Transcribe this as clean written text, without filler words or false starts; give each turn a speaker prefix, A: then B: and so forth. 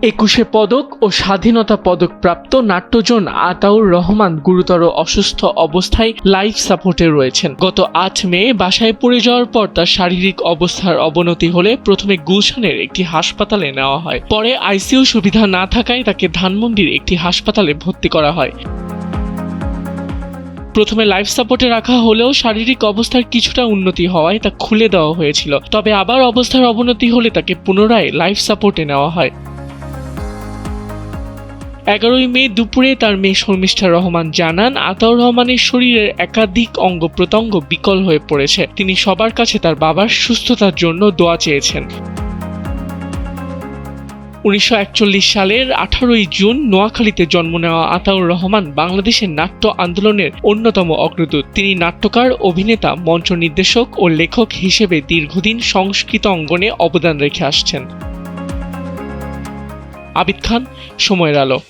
A: একুশে পদক ও স্বাধীনতা পদকপ্রাপ্ত নাট্যজন আতাউর রহমান গুরুতর অসুস্থ অবস্থায় লাইফ সাপোর্টে রয়েছেন। গত ৮ মে বাসায় পড়ে যাওয়ার পর তার শারীরিক অবস্থার অবনতি হলে প্রথমে গুলশানের একটি হাসপাতালে নেওয়া হয়। পরে আইসিইউ সুবিধা না থাকায় তাকে ধানমন্ডির একটি হাসপাতালে ভর্তি করা হয়। প্রথমে লাইফ সাপোর্টে রাখা হলেও শারীরিক অবস্থার কিছুটা উন্নতি হওয়ায় তা খুলে দেওয়া হয়েছিল। তবে আবার অবস্থার অবনতি হলে তাকে পুনরায় লাইফ সাপোর্টে নেওয়া হয়। 11 মে দুপুরে তার মেয়ে শর্মিষ্ঠা রহমান জানান, আতাউর রহমানের শরীরের একাধিক অঙ্গ প্রত্যঙ্গ বিকল হয়ে পড়েছে। তিনি সবার কাছে তার বাবার সুস্থতার জন্য দোয়া চেয়েছেন। 1941 সালের 18 জুন নোয়াখালীতে জন্ম নেওয়া আতাউর রহমান বাংলাদেশের নাট্য আন্দোলনের অন্যতম অগ্রদূত। তিনি নাট্যকার, অভিনেতা, মঞ্চ নির্দেশক ও লেখক হিসেবে দীর্ঘদিন সংস্কৃত অঙ্গনে অবদান রেখে আসছেন। আবিদ খান, সময়ের আলো।